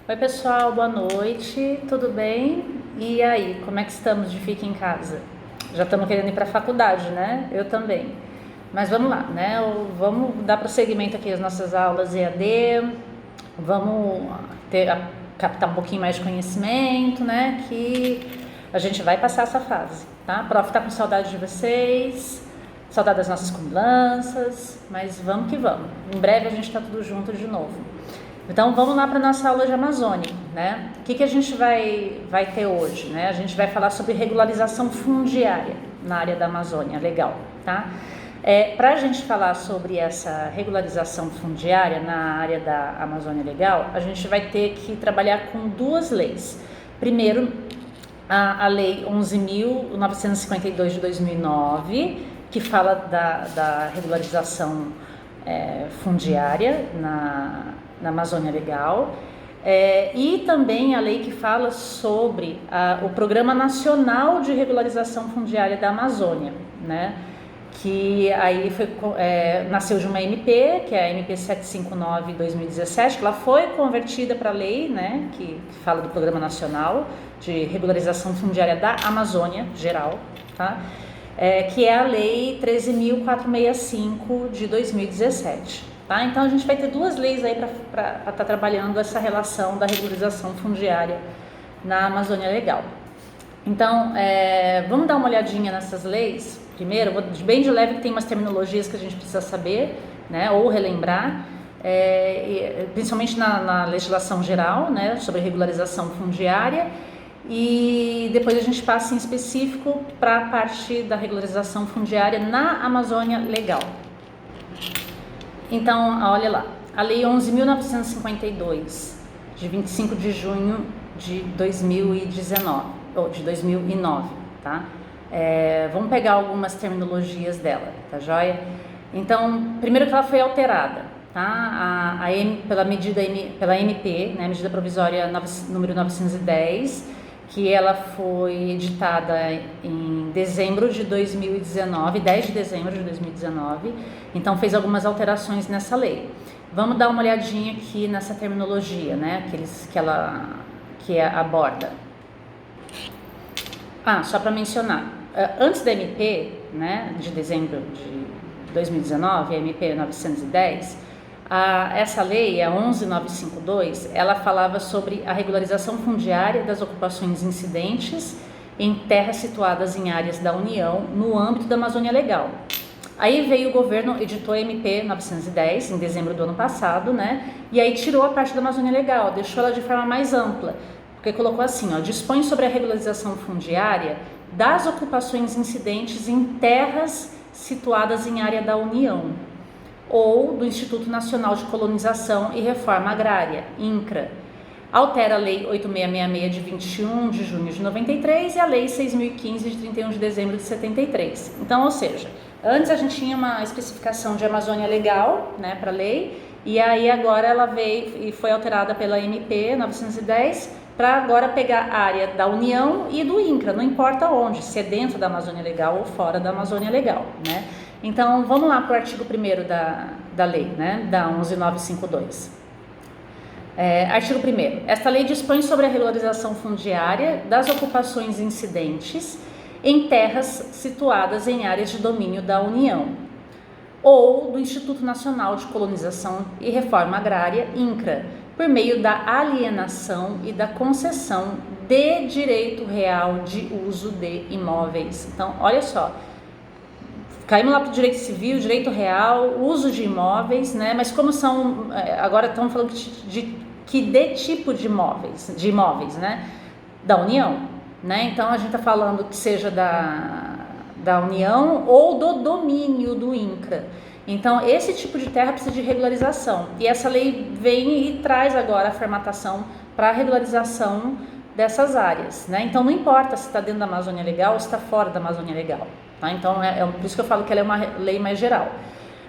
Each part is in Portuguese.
Oi pessoal, boa noite, tudo bem? E aí, como é que estamos de fica em casa? Já estamos querendo ir para a faculdade, né? Eu também. Mas vamos lá, né? Vamos dar prosseguimento aqui às nossas aulas EAD, vamos captar um pouquinho mais de conhecimento, né? Que a gente vai passar essa fase, tá? A prof tá com saudade de vocês, saudade das nossas comilanças, mas vamos que vamos. Em breve a gente tá tudo junto de novo. Então vamos lá para a nossa aula de Amazônia, né? O que a gente vai ter hoje, né? A gente vai falar sobre regularização fundiária na área da Amazônia, legal, tá? Para a gente falar sobre essa regularização fundiária na área da Amazônia Legal, a gente vai ter que trabalhar com duas leis. Primeiro, a Lei 11.952 de 2009, que fala da regularização fundiária na Amazônia Legal, e também a lei que fala sobre o Programa Nacional de Regularização Fundiária da Amazônia, né? Que aí nasceu de uma MP, que é a MP 759/2017, que ela foi convertida para a lei, né? Que fala do Programa Nacional de Regularização Fundiária da Amazônia Geral, tá? Que é a Lei 13.465 de 2017. Tá? Então a gente vai ter duas leis aí para estar trabalhando essa relação da regularização fundiária na Amazônia Legal. Então vamos dar uma olhadinha nessas leis. Primeiro, bem de leve, que tem umas terminologias que a gente precisa saber, né, ou relembrar, principalmente na legislação geral, né, sobre regularização fundiária, e depois a gente passa em específico para a parte da regularização fundiária na Amazônia Legal. Então, olha lá, a Lei 11.952, de 25 de junho de 2019, ou de 2009, tá? Vamos pegar algumas terminologias dela, tá joia? Então, primeiro que ela foi alterada, tá? Pela MP, né, medida provisória número 910, que ela foi editada em dezembro de 2019, 10 de dezembro de 2019, então fez algumas alterações nessa lei. Vamos dar uma olhadinha aqui nessa terminologia, né, que aborda. Só para mencionar, antes da MP, né, de dezembro de 2019, a MP 910, essa lei, a 11.952, ela falava sobre a regularização fundiária das ocupações incidentes em terras situadas em áreas da União no âmbito da Amazônia Legal. Aí veio o governo, editou a MP 910 em dezembro do ano passado, né? E aí tirou a parte da Amazônia Legal, deixou ela de forma mais ampla, porque colocou assim, dispõe sobre a regularização fundiária das ocupações incidentes em terras situadas em área da União ou do Instituto Nacional de Colonização e Reforma Agrária, INCRA. Altera a Lei 8666 de 21 de junho de 93 e a Lei 6.015 de 31 de dezembro de 73. Então, ou seja, antes a gente tinha uma especificação de Amazônia Legal, né, para a lei, e aí agora ela veio e foi alterada pela MP 910 para agora pegar a área da União e do INCRA, não importa onde, se é dentro da Amazônia Legal ou fora da Amazônia Legal, né? Então, vamos lá para o artigo 1º da lei, né, da 11.952. Artigo 1º. Esta lei dispõe sobre a regularização fundiária das ocupações incidentes em terras situadas em áreas de domínio da União ou do Instituto Nacional de Colonização e Reforma Agrária, INCRA, por meio da alienação e da concessão de direito real de uso de imóveis. Então, olha só, caímos lá para o direito civil, direito real, uso de imóveis, né? Mas como são, agora estamos falando de tipo de imóveis, né? Da União, né? Então a gente está falando que seja da União ou do domínio do INCRA. Então esse tipo de terra precisa de regularização, e essa lei vem e traz agora a formatação para a regularização dessas áreas, né? Então não importa se está dentro da Amazônia Legal ou se está fora da Amazônia Legal. Tá? Então, por isso que eu falo que ela é uma lei mais geral.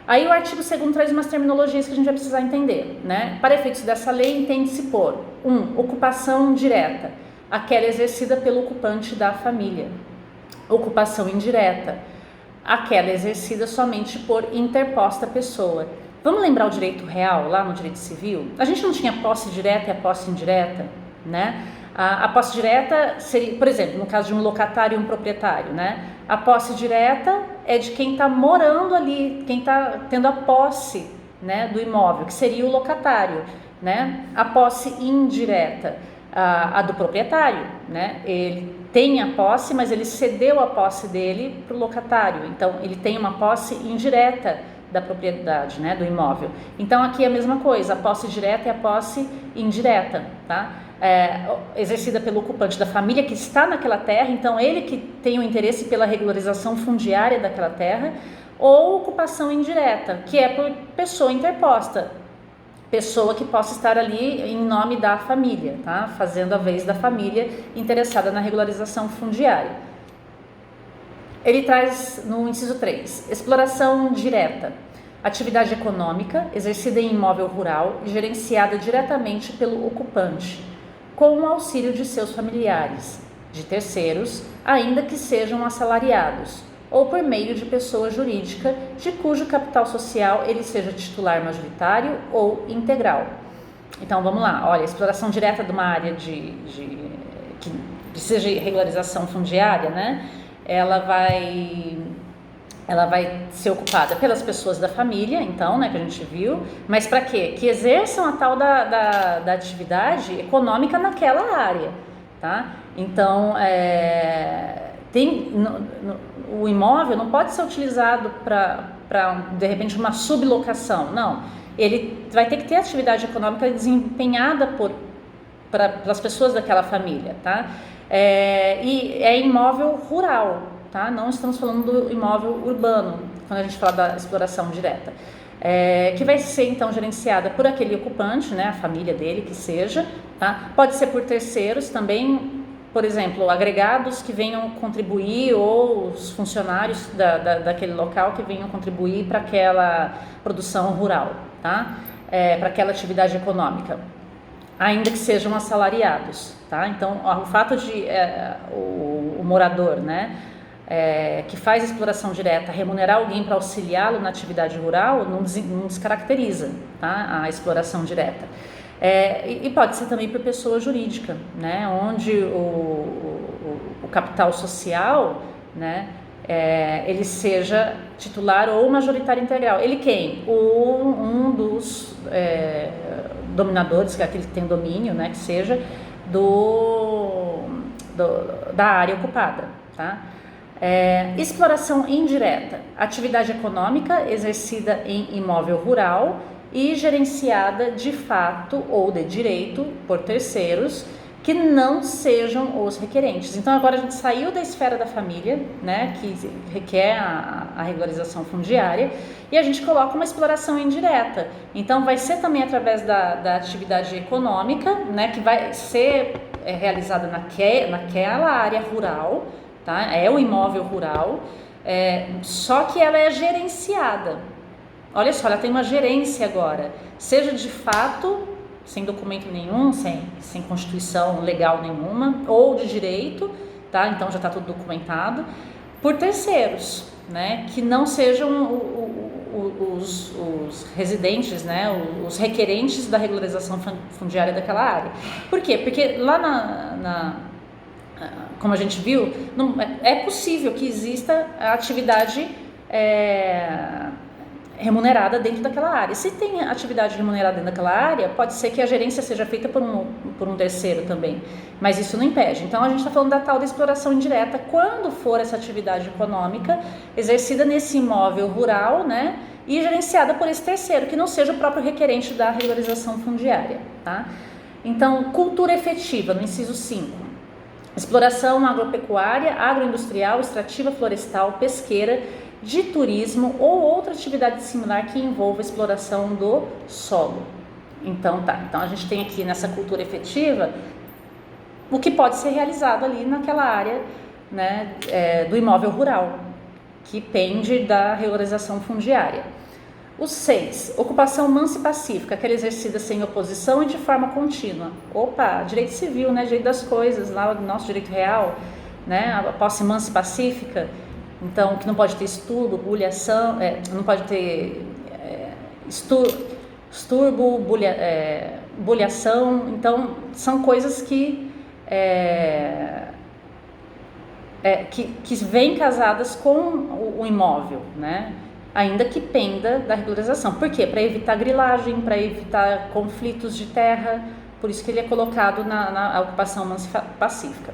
Aí o artigo 2º traz umas terminologias que a gente vai precisar entender, né? Para efeitos dessa lei, entende-se por 1. Ocupação direta, aquela exercida pelo ocupante da família. Ocupação indireta, aquela exercida somente por interposta pessoa. Vamos lembrar o direito real, lá no direito civil? A gente não tinha posse direta e a posse indireta, né? A posse direta seria, por exemplo, no caso de um locatário e um proprietário, né? A posse direta é de quem está morando ali, quem está tendo a posse, né, do imóvel, que seria o locatário, né? A posse indireta, a do proprietário, né? Ele tem a posse, mas ele cedeu a posse dele para o locatário, então ele tem uma posse indireta da propriedade, né, do imóvel. Então aqui é a mesma coisa, a posse direta e a posse indireta, tá? Exercida pelo ocupante da família que está naquela terra, então ele que tem o interesse pela regularização fundiária daquela terra, ou ocupação indireta, que é por pessoa interposta, pessoa que possa estar ali em nome da família, tá? Fazendo a vez da família interessada na regularização fundiária. Ele traz no inciso 3, exploração direta, atividade econômica exercida em imóvel rural e gerenciada diretamente pelo ocupante, com o auxílio de seus familiares, de terceiros, ainda que sejam assalariados, ou por meio de pessoa jurídica de cujo capital social ele seja titular majoritário ou integral. Então vamos lá, olha, exploração direta de uma área que precisa de regularização fundiária, né? Ela vai ser ocupada pelas pessoas da família, então, né, que a gente viu, mas para quê? Que exerçam a tal da atividade econômica naquela área, tá? Então, o imóvel não pode ser utilizado para de repente, uma sublocação, não. Ele vai ter que ter atividade econômica desempenhada pelas pessoas daquela família, tá? E é imóvel rural, tá? Não estamos falando do imóvel urbano, quando a gente fala da exploração direta. Que vai ser então gerenciada por aquele ocupante, né, a família dele, que seja, tá? Pode ser por terceiros também, por exemplo, agregados que venham contribuir ou os funcionários daquele local que venham contribuir para aquela produção rural, tá? Para aquela atividade econômica, ainda que sejam assalariados, tá? Então, o fato de o morador, né, que faz exploração direta remunerar alguém para auxiliá-lo na atividade rural não descaracteriza, tá, a exploração direta. E pode ser também por pessoa jurídica, né, onde o capital social, né, ele seja titular ou majoritário integral. Ele quem? Um dos dominadores, que é aquele que tem domínio, né, que seja da área ocupada, tá? Exploração indireta, atividade econômica exercida em imóvel rural e gerenciada de fato ou de direito por terceiros que não sejam os requerentes. Então agora a gente saiu da esfera da família, né, que requer a regularização fundiária, e a gente coloca uma exploração indireta. Então vai ser também através da atividade econômica, né, que vai ser realizada naquela área rural, tá? É o imóvel rural, só que ela é gerenciada. Olha só, ela tem uma gerência agora, seja de fato, sem documento nenhum, sem constituição legal nenhuma, ou de direito, tá? Então já está tudo documentado, por terceiros, né? Que não sejam os residentes, né? Os requerentes da regularização fundiária daquela área. Por quê? Porque lá como a gente viu, é possível que exista a atividade remunerada dentro daquela área. Se tem atividade remunerada dentro daquela área, pode ser que a gerência seja feita por um terceiro também, mas isso não impede. Então a gente está falando da tal da exploração indireta, quando for essa atividade econômica exercida nesse imóvel rural, né, e gerenciada por esse terceiro, que não seja o próprio requerente da regularização fundiária, tá? Então, cultura efetiva, no inciso 5. Exploração agropecuária, agroindustrial, extrativa, florestal, pesqueira, de turismo ou outra atividade similar que envolva exploração do solo. Então a gente tem aqui nessa cultura efetiva o que pode ser realizado ali naquela área, né, do imóvel rural, que pende da regularização fundiária. O 6, ocupação mansa e pacífica, aquela exercida sem oposição e de forma contínua. Opa, direito civil, né, direito das coisas, lá do nosso direito real, né, a posse mansa e pacífica. Então, que não pode ter estudo, bulhação, não pode ter esturbo, bulhação. Então, são coisas que vêm casadas com o imóvel, né? Ainda que penda da regularização. Por quê? Para evitar grilagem, para evitar conflitos de terra. Por isso que ele é colocado na ocupação pacífica.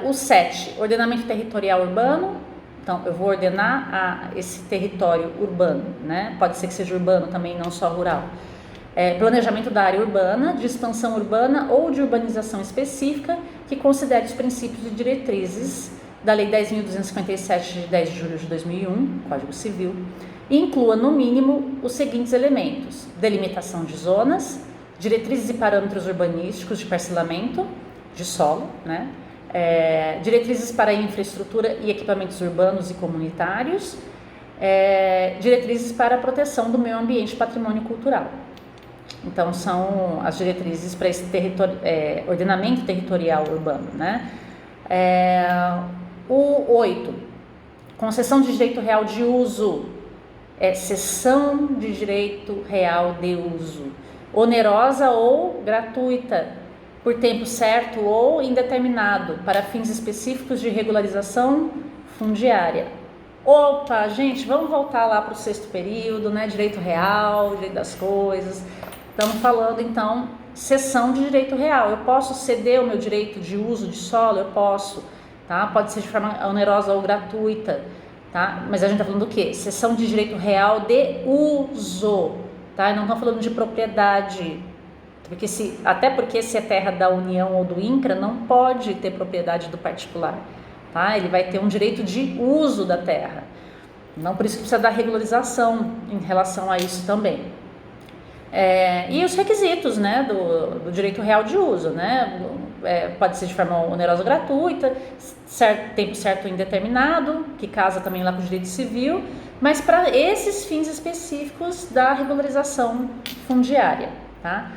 O 7, ordenamento territorial urbano. Então, eu vou ordenar esse território urbano, né? Pode ser que seja urbano também, não só rural. Planejamento da área urbana, de expansão urbana ou de urbanização específica, que considere os princípios e diretrizes da Lei 10.257, de 10 de julho de 2001, Código Civil, e inclua, no mínimo, os seguintes elementos: delimitação de zonas, diretrizes e parâmetros urbanísticos de parcelamento de solo, né? Diretrizes para infraestrutura e equipamentos urbanos e comunitários, diretrizes para a proteção do meio ambiente e patrimônio cultural. Então, são as diretrizes para esse ordenamento territorial urbano, né? O 8, concessão de direito real de uso, cessão de direito real de uso, onerosa ou gratuita, por tempo certo ou indeterminado, para fins específicos de regularização fundiária. Opa, gente, vamos voltar lá para o 6º período, né? Direito real, direito das coisas. Estamos falando, então, cessão de direito real. Eu posso ceder o meu direito de uso de solo? Eu posso, tá? Pode ser de forma onerosa ou gratuita, tá? Mas a gente está falando do quê? Cessão de direito real de uso, tá? Não estamos falando de propriedade, até porque se é terra da União ou do INCRA, não pode ter propriedade do particular, tá? Ele vai ter um direito de uso da terra. Não, por isso que precisa da regularização em relação a isso também. E os requisitos, né, do direito real de uso, né? Pode ser de forma onerosa ou gratuita, tempo certo ou indeterminado, que casa também lá com o direito civil, mas para esses fins específicos da regularização fundiária, tá?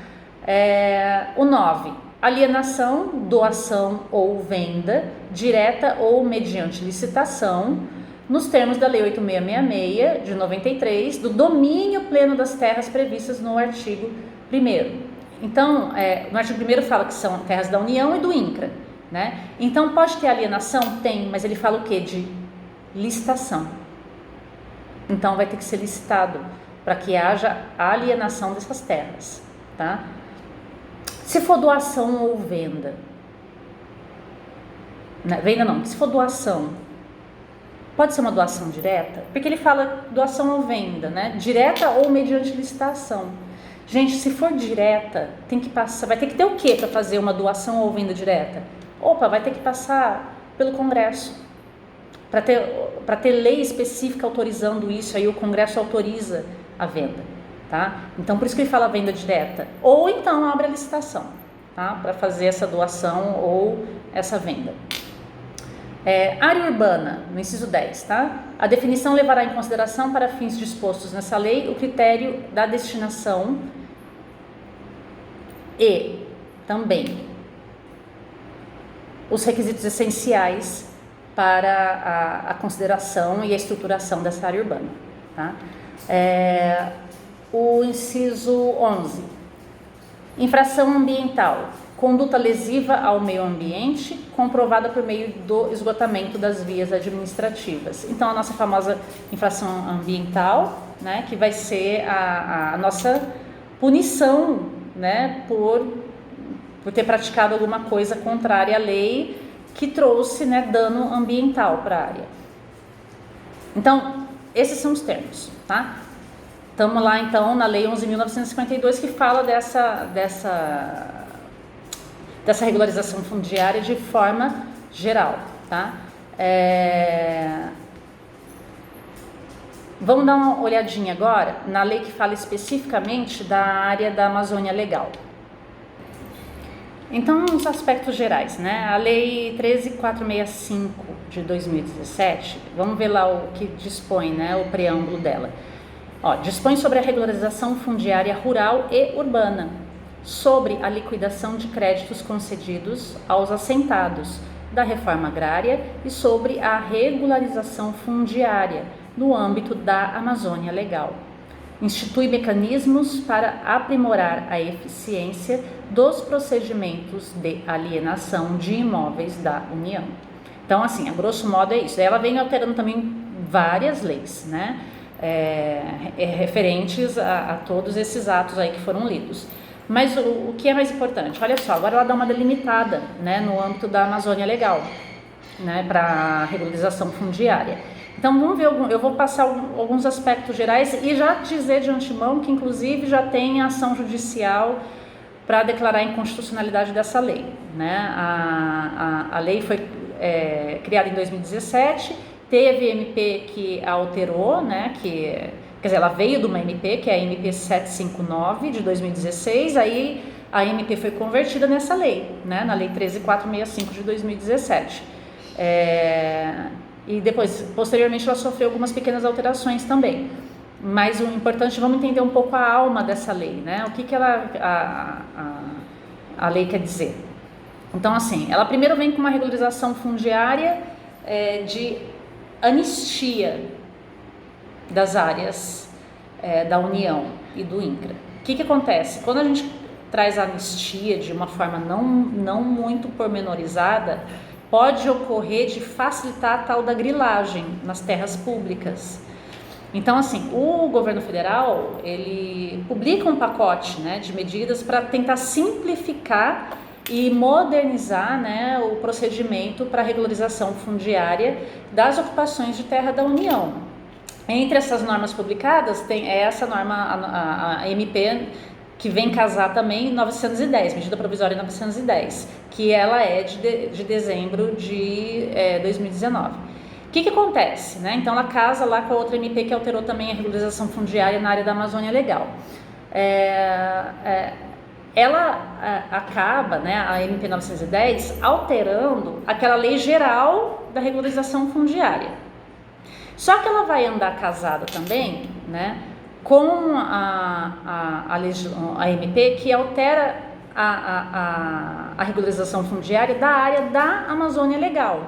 O 9, alienação, doação ou venda, direta ou mediante licitação, nos termos da Lei 8.666, de 93, do domínio pleno das terras previstas no artigo 1º. Então, no artigo 1º fala que são terras da União e do INCRA, né? Então, pode ter alienação? Tem, mas ele fala o quê? De licitação. Então, vai ter que ser licitado para que haja alienação dessas terras, tá? Se for doação ou venda, venda não, se for doação, pode ser uma doação direta, porque ele fala doação ou venda, né? Direta ou mediante licitação. Gente, se for direta, tem que passar, vai ter que ter o quê para fazer uma doação ou venda direta? Opa, vai ter que passar pelo Congresso. Para ter lei específica autorizando isso, aí o Congresso autoriza a venda, tá? Então, por isso que ele fala venda direta. Ou então abre a licitação, tá? Para fazer essa doação ou essa venda. Área urbana, no inciso 10, tá? A definição levará em consideração, para fins dispostos nessa lei, o critério da destinação e também os requisitos essenciais para a consideração e a estruturação dessa área urbana, tá? O inciso 11, infração ambiental, conduta lesiva ao meio ambiente, comprovada por meio do esgotamento das vias administrativas. Então, a nossa famosa infração ambiental, né, que vai ser a nossa punição, né, por ter praticado alguma coisa contrária à lei que trouxe, né, dano ambiental para a área. Então, esses são os termos, tá? Estamos lá, então, na Lei 11.952, que fala dessa regularização fundiária de forma geral, tá? Vamos dar uma olhadinha agora na lei que fala especificamente da área da Amazônia Legal. Então, os aspectos gerais, né? A Lei 13.465 de 2017, vamos ver lá o que dispõe, né? O preâmbulo dela. Dispõe sobre a regularização fundiária rural e urbana, sobre a liquidação de créditos concedidos aos assentados da reforma agrária e sobre a regularização fundiária no âmbito da Amazônia Legal. institui mecanismos para aprimorar a eficiência dos procedimentos de alienação de imóveis da União. Então, assim, a grosso modo é isso. Ela vem alterando também várias leis, né, referentes a todos esses atos aí que foram lidos. Mas o que é mais importante? Olha só, agora ela dá uma delimitada, né, no âmbito da Amazônia Legal, né, para regularização fundiária. Então vamos ver, eu vou passar alguns aspectos gerais e já dizer de antemão que inclusive já tem ação judicial para declarar a inconstitucionalidade dessa lei, né? A lei foi criada em 2017, teve MP que alterou, né, quer dizer, ela veio de uma MP, que é a MP 759 de 2016, aí a MP foi convertida nessa lei, né, na lei 13465 de 2017. E depois, posteriormente, ela sofreu algumas pequenas alterações também. Mas o importante, vamos entender um pouco a alma dessa lei, né? O que a lei quer dizer. Então, assim, ela primeiro vem com uma regularização fundiária de anistia das áreas da União e do INCRA. O que acontece? Quando a gente traz a anistia de uma forma não muito pormenorizada, pode ocorrer de facilitar a tal da grilagem nas terras públicas. Então, assim, o governo federal, ele publica um pacote, né, de medidas para tentar simplificar e modernizar, né, o procedimento para a regularização fundiária das ocupações de terra da União. Entre essas normas publicadas, tem essa norma, a MP, que vem casar também 910, medida provisória 910, que ela é de dezembro de 2019. O que acontece, né? Então ela casa lá com a outra MP que alterou também a regularização fundiária na área da Amazônia Legal. Ela acaba, né, a MP 910, alterando aquela lei geral da regularização fundiária. Só que ela vai andar casada também, né, com a MP que altera a regularização fundiária da área da Amazônia Legal.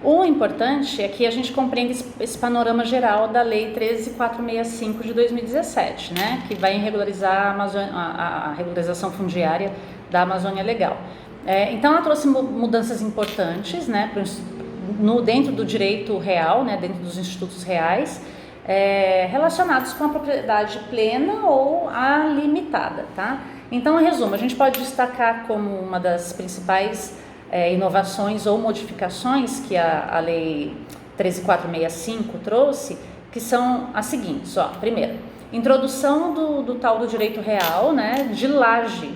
O importante é que a gente compreenda esse panorama geral da Lei 13465 de 2017, né, que vai regularizar a regularização fundiária da Amazônia Legal. Então ela trouxe mudanças importantes, né, dentro do direito real, né, dentro dos institutos reais, relacionados com a propriedade plena ou a limitada, tá? Então, em resumo, a gente pode destacar como uma das principais inovações ou modificações que a Lei 13465 trouxe, que são as seguintes, ó. Primeiro, introdução do tal do direito real, né, de laje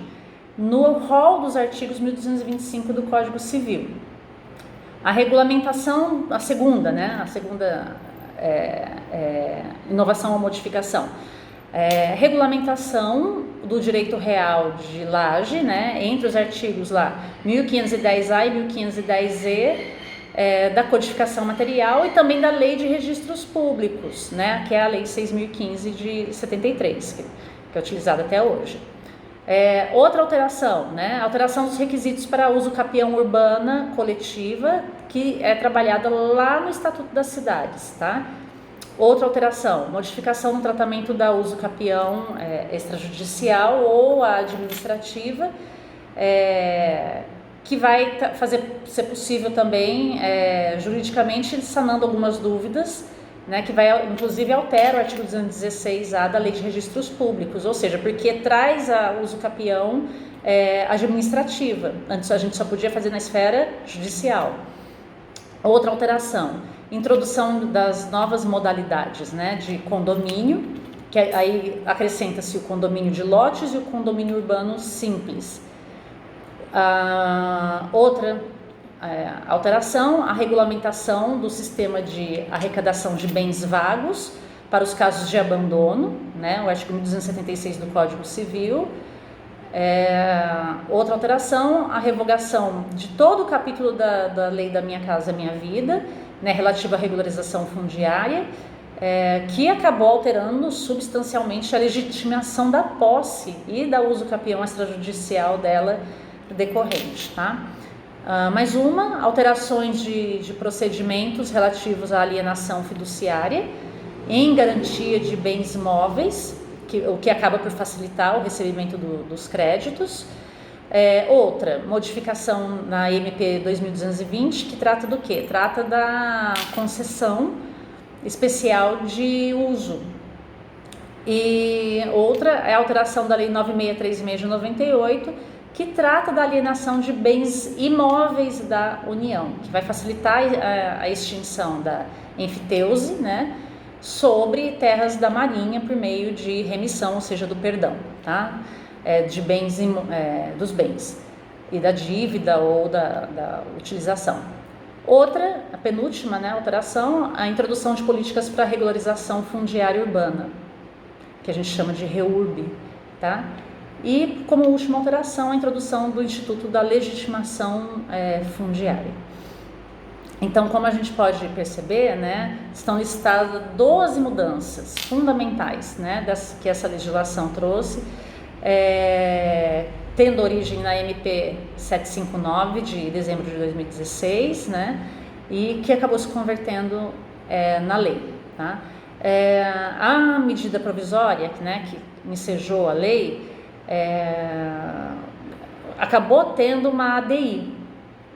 no rol dos artigos 1225 do Código Civil. A regulamentação, a segunda inovação ou modificação, regulamentação do direito real de laje, né, entre os artigos lá 1510A e 1510E da codificação material e também da Lei de Registros Públicos, né, que é a Lei 6.015 de 73, que é utilizada até hoje. Outra alteração, né, alteração dos requisitos para uso capião urbana coletiva, que é trabalhada lá no Estatuto das Cidades, tá? Outra alteração, modificação no tratamento da uso capião extrajudicial ou administrativa, que vai fazer ser possível também, juridicamente, sanando algumas dúvidas, né, que vai, inclusive, altera o artigo 216A da Lei de Registros Públicos, ou seja, porque traz a uso capião administrativa. Antes a gente só podia fazer na esfera judicial. Outra alteração, introdução das novas modalidades, né, de condomínio, que aí acrescenta-se o condomínio de lotes e o condomínio urbano simples. Outra alteração, a regulamentação do sistema de arrecadação de bens vagos para os casos de abandono, né, o artigo 1276 do Código Civil. Outra alteração, a revogação de todo o capítulo da Lei da Minha Casa Minha Vida, né, relativa à regularização fundiária, que acabou alterando substancialmente a legitimação da posse e da uso capião extrajudicial dela decorrente, tá? Mais uma, alterações de procedimentos relativos à alienação fiduciária em garantia de bens móveis, o que acaba por facilitar o recebimento dos créditos. Outra modificação na MP 2220, que trata do quê? Trata da concessão especial de uso. E outra é a alteração da Lei 9636 de 98, que trata da alienação de bens imóveis da União, que vai facilitar a extinção da enfiteuse, né, sobre terras da Marinha por meio de remissão, ou seja, do perdão, tá? De bens, dos bens e da dívida ou da utilização. Outra, a penúltima, né, alteração, a introdução de políticas para regularização fundiária urbana, que a gente chama de REURB, tá? E, como última alteração, a introdução do Instituto da Legitimação Fundiária. Então, como a gente pode perceber, né, estão listadas 12 mudanças fundamentais, né, que essa legislação trouxe, tendo origem na MP 759 de dezembro de 2016, né, e que acabou se convertendo na lei, tá? A medida provisória, né, que ensejou a lei, acabou tendo uma ADI,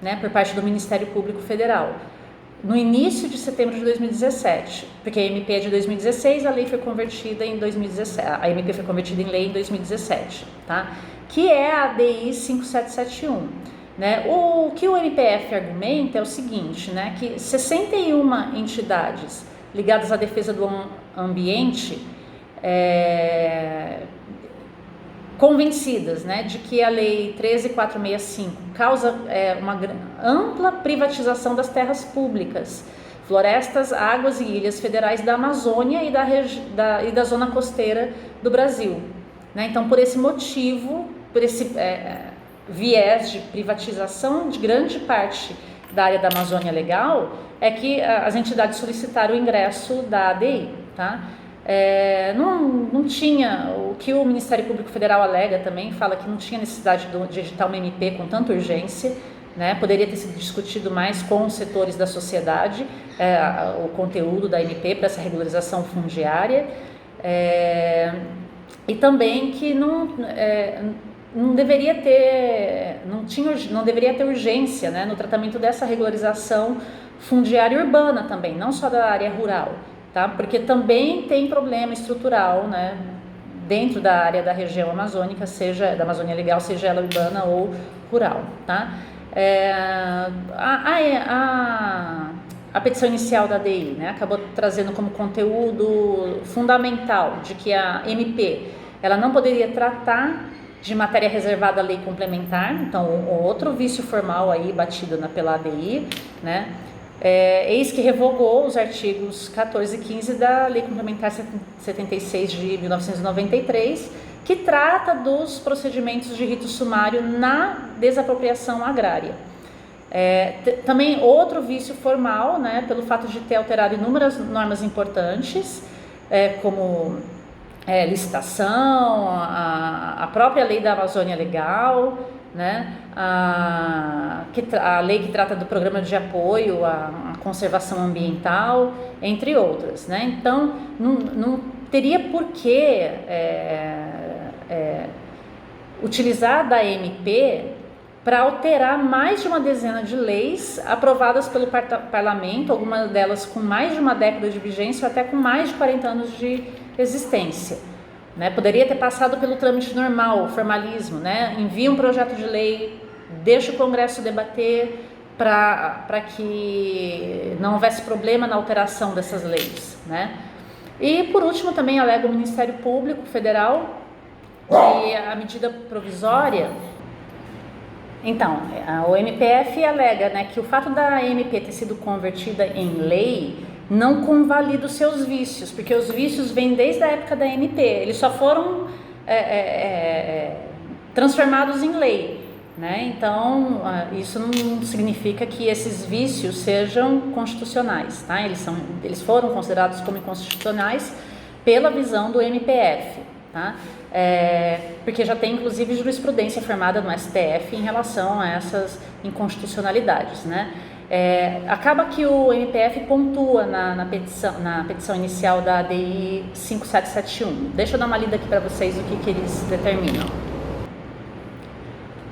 né, por parte do Ministério Público Federal, no início de setembro de 2017, porque a MP é de 2016, a lei foi convertida em 2017, a MP foi convertida em lei em 2017, tá? Que é a ADI 5771. Né? O que o MPF argumenta é o seguinte, né, que 61 entidades ligadas à defesa do ambiente, convencidas, né, de que a Lei 13.465 causa uma ampla privatização das terras públicas, florestas, águas e ilhas federais da Amazônia e da zona costeira do Brasil. Né? Então, por esse motivo, por esse viés de privatização de grande parte da área da Amazônia Legal, é que as entidades solicitaram o ingresso da ADI, tá? Não tinha, o que o Ministério Público Federal alega também, fala que não tinha necessidade de editar uma MP com tanta urgência, né? Poderia ter sido discutido mais com os setores da sociedade, o conteúdo da MP para essa regularização fundiária, e também que não deveria ter urgência, né, no tratamento dessa regularização fundiária urbana também, não só da área rural, tá? Porque também tem problema estrutural, né, dentro da área da região amazônica, seja da Amazônia Legal, seja ela urbana ou rural, tá? A petição inicial da ADI, né, acabou trazendo como conteúdo fundamental de que a MP ela não poderia tratar de matéria reservada à lei complementar, então outro vício formal aí batido pela ADI, né? Eis que revogou os artigos 14 e 15 da Lei Complementar 76 de 1993, que trata dos procedimentos de rito sumário na desapropriação agrária. Também outro vício formal, né, pelo fato de ter alterado inúmeras normas importantes, como licitação, a própria lei da Amazônia Legal, né, a lei que trata do programa de apoio à conservação ambiental, entre outras, né? Então, não teria por que utilizar da MP para alterar mais de uma dezena de leis aprovadas pelo parlamento, algumas delas com mais de uma década de vigência ou até com mais de 40 anos de existência. Né? Poderia ter passado pelo trâmite normal, o formalismo, né? Envia um projeto de lei, deixa o Congresso debater para que não houvesse problema na alteração dessas leis. Né? E, por último, também alega o Ministério Público Federal que a medida provisória... Então, o MPF alega, né, que o fato da MP ter sido convertida em lei não convalida os seus vícios, porque os vícios vêm desde a época da MP, eles só foram transformados em lei, né? Então, isso não significa que esses vícios sejam constitucionais, tá? Eles foram considerados como inconstitucionais pela visão do MPF, tá? Porque já tem inclusive jurisprudência formada no STF em relação a essas inconstitucionalidades, né? Acaba que o MPF pontua na petição inicial da ADI 5771. Deixa eu dar uma lida aqui para vocês o que eles determinam.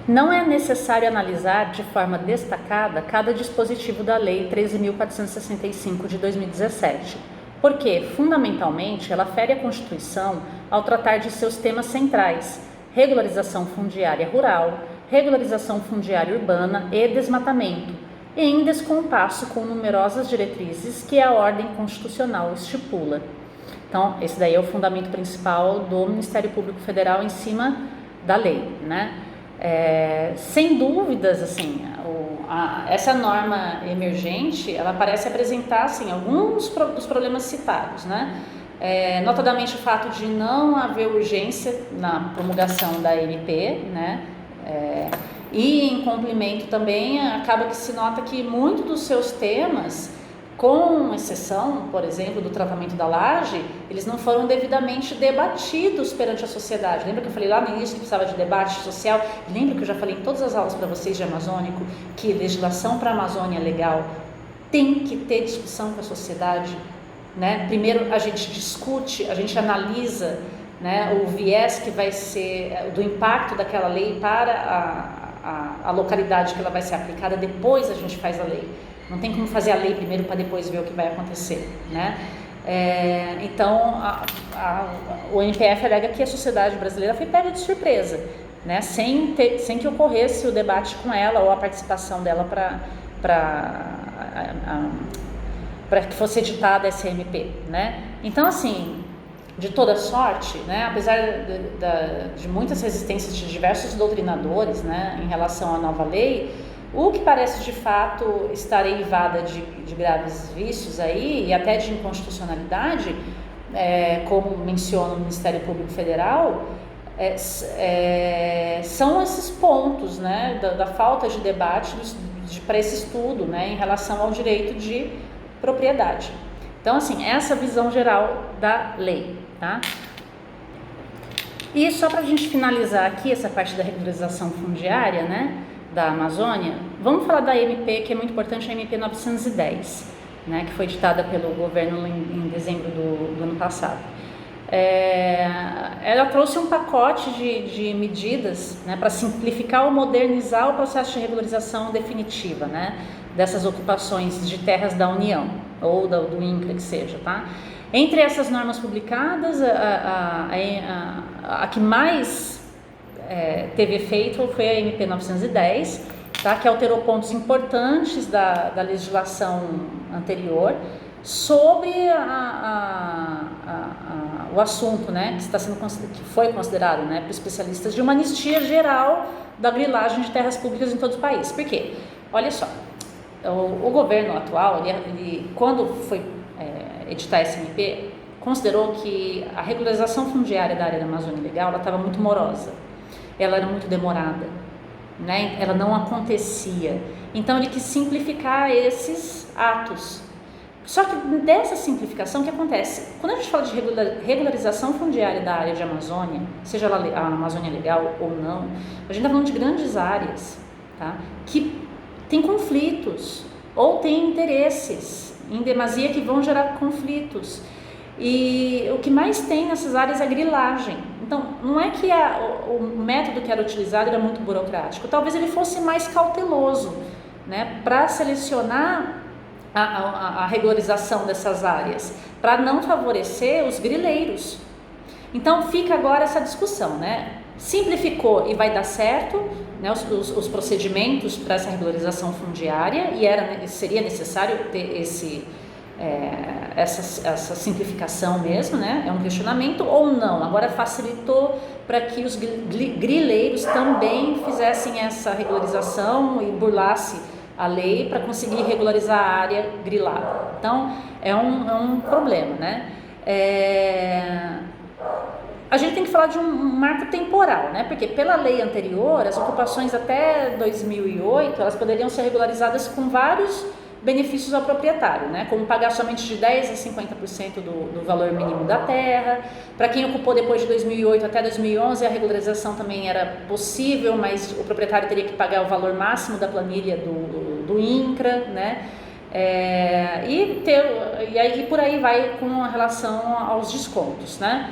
Não é necessário analisar de forma destacada cada dispositivo da Lei 13.465 de 2017, porque, fundamentalmente, ela fere a Constituição ao tratar de seus temas centrais: regularização fundiária rural, regularização fundiária urbana e desmatamento, e em descompasso com numerosas diretrizes que a ordem constitucional estipula. Então, esse daí é o fundamento principal do Ministério Público Federal em cima da lei, né? Sem dúvidas, assim, essa norma emergente, ela parece apresentar, assim, alguns dos problemas citados, né? Notadamente o fato de não haver urgência na promulgação da MP, né? E em complemento também, acaba que se nota que muitos dos seus temas, com exceção, por exemplo, do tratamento da laje, eles não foram devidamente debatidos perante a sociedade. Lembra que eu falei lá no início que precisava de debate social? Lembra que eu já falei em todas as aulas para vocês de amazônico que legislação para a Amazônia legal tem que ter discussão com a sociedade, né? Primeiro a gente discute, a gente analisa, né, o viés que vai ser do impacto daquela lei para a localidade que ela vai ser aplicada, depois a gente faz a lei. Não tem como fazer a lei primeiro para depois ver o que vai acontecer, né? Então, o MPF alega que a sociedade brasileira foi pega de surpresa, né? Sem que ocorresse o debate com ela ou a participação dela para que fosse editada essa MP, né? Então, assim, de toda sorte, né? Apesar de muitas resistências de diversos doutrinadores, né, em relação à nova lei, o que parece de fato estar eivada de graves vícios aí e até de inconstitucionalidade, como menciona o Ministério Público Federal, são esses pontos, né, da falta de debate para esse estudo, né, em relação ao direito de propriedade. Então, assim, essa visão geral da lei, tá? E só para a gente finalizar aqui essa parte da regularização fundiária, né, da Amazônia, vamos falar da MP, que é muito importante, a MP 910, né, que foi editada pelo governo em dezembro do ano passado. Ela trouxe um pacote de medidas, né, para simplificar ou modernizar o processo de regularização definitiva, né, dessas ocupações de terras da União, ou do INCRA que seja, tá? Entre essas normas publicadas, a que mais teve efeito foi a MP 910, tá? Que alterou pontos importantes da legislação anterior sobre o assunto, né, que foi considerado, né, por especialistas, de uma anistia geral da grilagem de terras públicas em todo o país. Por quê? Olha só, o governo atual, ele quando foi editar essa MP, considerou que a regularização fundiária da área da Amazônia Legal, ela estava muito morosa, ela era muito demorada, né? Ela não acontecia. Então ele quis simplificar esses atos. Só que dessa simplificação, o que acontece? Quando a gente fala de regularização fundiária da área de Amazônia, seja ela a Amazônia Legal ou não, a gente está falando de grandes áreas, tá? Que tem conflitos ou tem interesses em demasia que vão gerar conflitos. E o que mais tem nessas áreas é grilagem. Então, não é que o método que era utilizado era muito burocrático, talvez ele fosse mais cauteloso, né, para selecionar a regularização dessas áreas, para não favorecer os grileiros. Então, fica agora essa discussão, né? Simplificou e vai dar certo, né, os procedimentos para essa regularização fundiária, e seria necessário ter essa simplificação mesmo, né? É um questionamento ou não? Agora facilitou para que os grileiros também fizessem essa regularização e burlasse a lei para conseguir regularizar a área grilada. Então, é um problema, né? A gente tem que falar de um marco temporal, né? Porque pela lei anterior, as ocupações até 2008, elas poderiam ser regularizadas com vários benefícios ao proprietário, né? Como pagar somente de 10% a 50% do valor mínimo da terra. Para quem ocupou depois de 2008 até 2011, a regularização também era possível, mas o proprietário teria que pagar o valor máximo da planilha do do INCRA, né? E aí por aí vai com relação aos descontos, né?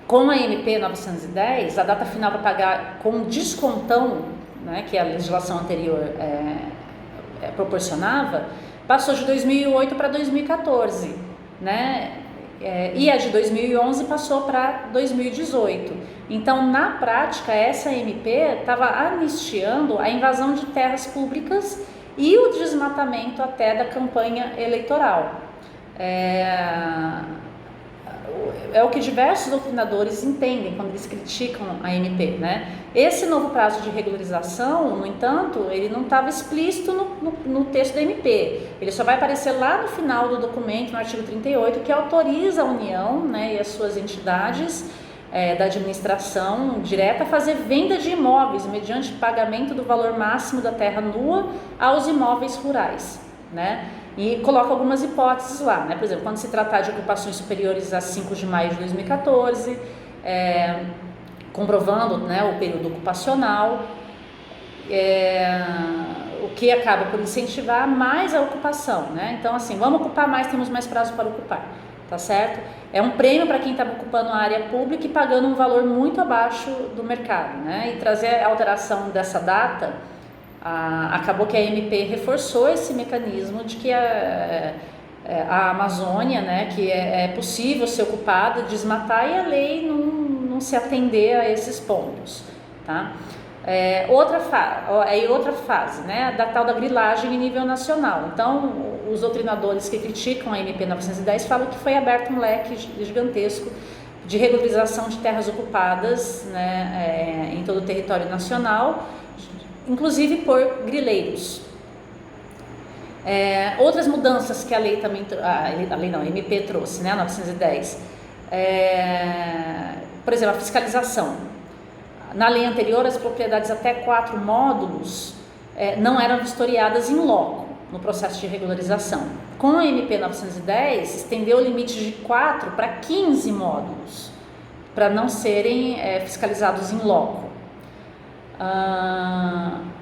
Com a MP 910, a data final para pagar com descontão, né, que a legislação anterior proporcionava, passou de 2008 para 2014, né? E a de 2011 passou para 2018. Então, na prática, essa MP estava anistiando a invasão de terras públicas e o desmatamento até da campanha eleitoral. É o que diversos doutrinadores entendem quando eles criticam a MP, né? Esse novo prazo de regularização, no entanto, ele não estava explícito no texto da MP. Ele só vai aparecer lá no final do documento, no artigo 38, que autoriza a União, né, e as suas entidades da administração direta a fazer venda de imóveis mediante pagamento do valor máximo da terra nua aos imóveis rurais, né? E coloca algumas hipóteses lá, né? Por exemplo, quando se tratar de ocupações superiores a 5 de maio de 2014, comprovando, né, o período ocupacional, o que acaba por incentivar mais a ocupação, né? Então, assim, vamos ocupar mais, temos mais prazo para ocupar, tá certo? É um prêmio para quem estava ocupando a área pública e pagando um valor muito abaixo do mercado, né? E trazer a alteração dessa data, acabou que a MP reforçou esse mecanismo de que a Amazônia, né, que é possível ser ocupada, desmatar, e a lei não se atender a esses pontos, tá? Outra fase, né, da tal da grilagem em nível nacional. Então, os doutrinadores que criticam a MP 910 falam que foi aberto um leque gigantesco de regularização de terras ocupadas, né, em todo o território nacional, inclusive por grileiros. Outras mudanças que a lei também, a MP trouxe, né, a 910, por exemplo, a fiscalização. Na lei anterior, as propriedades até 4 módulos não eram vistoriadas in loco no processo de regularização. Com a MP 910, estendeu o limite de 4 para 15 módulos, para não serem fiscalizados in loco.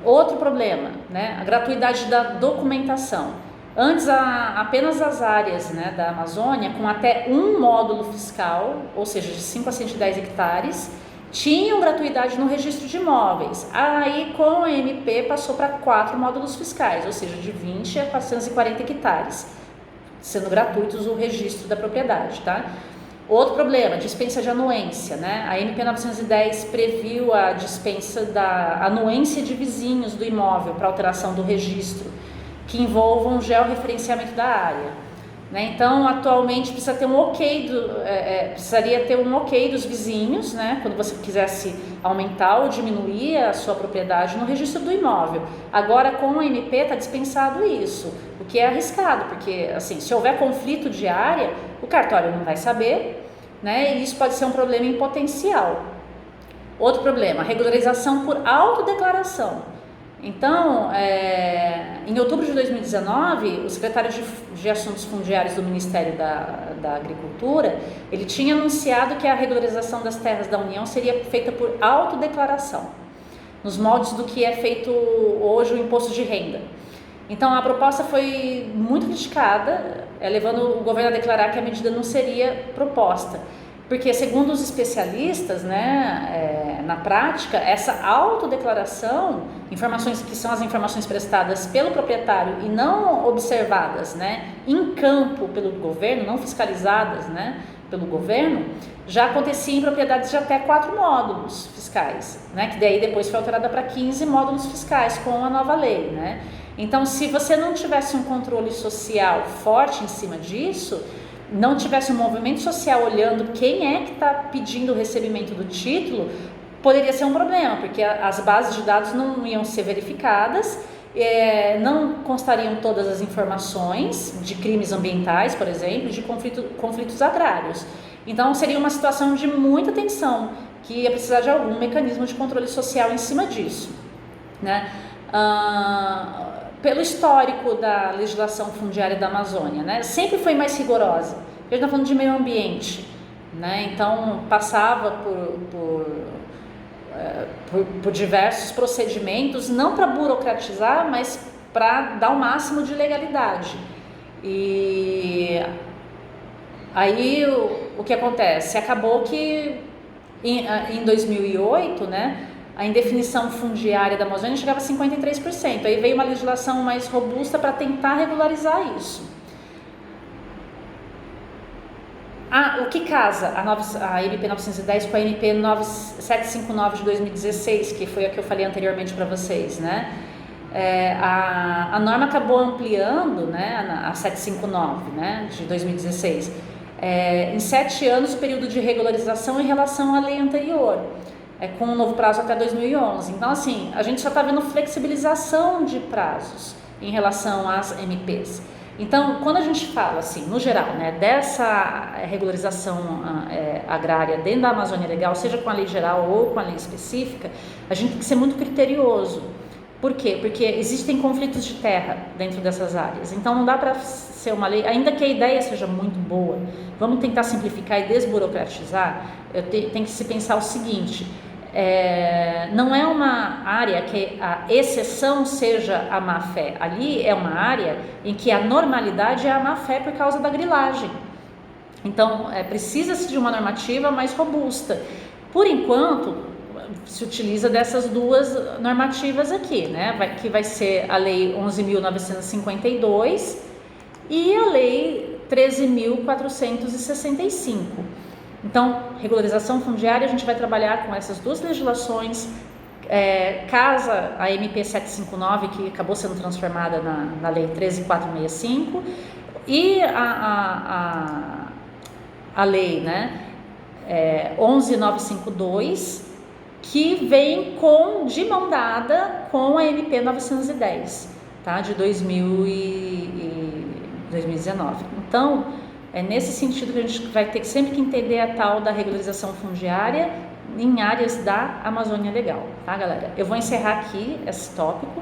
Outro problema, né, a gratuidade da documentação. Antes, apenas as áreas, né, da Amazônia com até um módulo fiscal, ou seja, de 5 a 110 hectares, tinham gratuidade no registro de imóveis. Aí, com a MP, passou para 4 módulos fiscais, ou seja, de 20 a 440 hectares, sendo gratuitos o registro da propriedade, tá? Outro problema, dispensa de anuência, né? A MP 910 previu a dispensa da anuência de vizinhos do imóvel para alteração do registro, que envolvam o georreferenciamento da área, né? Então, atualmente precisa ter precisaria ter um ok dos vizinhos, né? Quando você quisesse aumentar ou diminuir a sua propriedade no registro do imóvel. Agora, com a MP, está dispensado isso, o que é arriscado, porque, assim, se houver conflito de área, o cartório não vai saber, né? E isso pode ser um problema em potencial. Outro problema, regularização por autodeclaração. Então, em outubro de 2019, o secretário de Assuntos Fundiários do Ministério da Agricultura, ele tinha anunciado que a regularização das terras da União seria feita por autodeclaração, nos moldes do que é feito hoje o imposto de renda. Então, a proposta foi muito criticada, levando o governo a declarar que a medida não seria proposta. Porque, segundo os especialistas, né, na prática, essa autodeclaração, informações que são as informações prestadas pelo proprietário e não observadas, né, em campo pelo governo, não fiscalizadas, né, pelo governo, já acontecia em propriedades de até 4 módulos fiscais, né, que daí depois foi alterada para 15 módulos fiscais com a nova lei, né. Então, se você não tivesse um controle social forte em cima disso, não tivesse um movimento social olhando quem é que está pedindo o recebimento do título, poderia ser um problema, porque as bases de dados não iam ser verificadas, não constariam todas as informações de crimes ambientais, por exemplo, de conflitos agrários. Então, seria uma situação de muita tensão, que ia precisar de algum mecanismo de controle social em cima disso, né? Pelo histórico da legislação fundiária da Amazônia, né, sempre foi mais rigorosa. A gente está falando de meio ambiente, né, então passava por diversos procedimentos, não para burocratizar, mas para dar o máximo de legalidade. E aí o que acontece? Acabou que em 2008, né, a indefinição fundiária da Amazônia chegava a 53%. Aí veio uma legislação mais robusta para tentar regularizar isso. O que casa a MP 910 com a MP 759 de 2016, que foi a que eu falei anteriormente para vocês, né? A norma acabou ampliando, né, a 759, né, de 2016, em 7 anos o período de regularização em relação à lei anterior, com um novo prazo até 2011. Então, assim, a gente só está vendo flexibilização de prazos em relação às MPs. Então, quando a gente fala, assim, no geral, né, dessa regularização agrária dentro da Amazônia Legal, seja com a lei geral ou com a lei específica, a gente tem que ser muito criterioso. Por quê? Porque existem conflitos de terra dentro dessas áreas. Então, não dá para ser uma lei, ainda que a ideia seja muito boa, vamos tentar simplificar e desburocratizar. Tem que se pensar o seguinte: não é uma área que a exceção seja a má-fé. Ali é uma área em que a normalidade é a má-fé por causa da grilagem. Então, precisa-se de uma normativa mais robusta. Por enquanto, se utiliza dessas duas normativas aqui, né? Que vai ser a Lei 11.952 e a Lei 13.465. Então, regularização fundiária, a gente vai trabalhar com essas duas legislações. Casa a MP 759, que acabou sendo transformada na Lei 13.465, e a Lei, né, 11.952, que vem de mão dada com a MP 910, tá, de 2019. Então, é nesse sentido que a gente vai ter sempre que entender a tal da regularização fundiária em áreas da Amazônia Legal, tá, galera? Eu vou encerrar aqui esse tópico,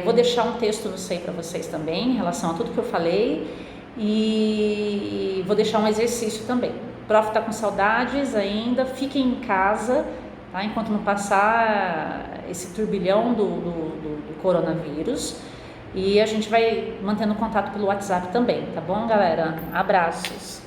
vou deixar um texto no SEI para vocês também, em relação a tudo que eu falei, e vou deixar um exercício também. O prof está com saudades ainda, fiquem em casa, tá? Enquanto não passar esse turbilhão do coronavírus, e a gente vai mantendo contato pelo WhatsApp também, tá bom, galera? Abraços!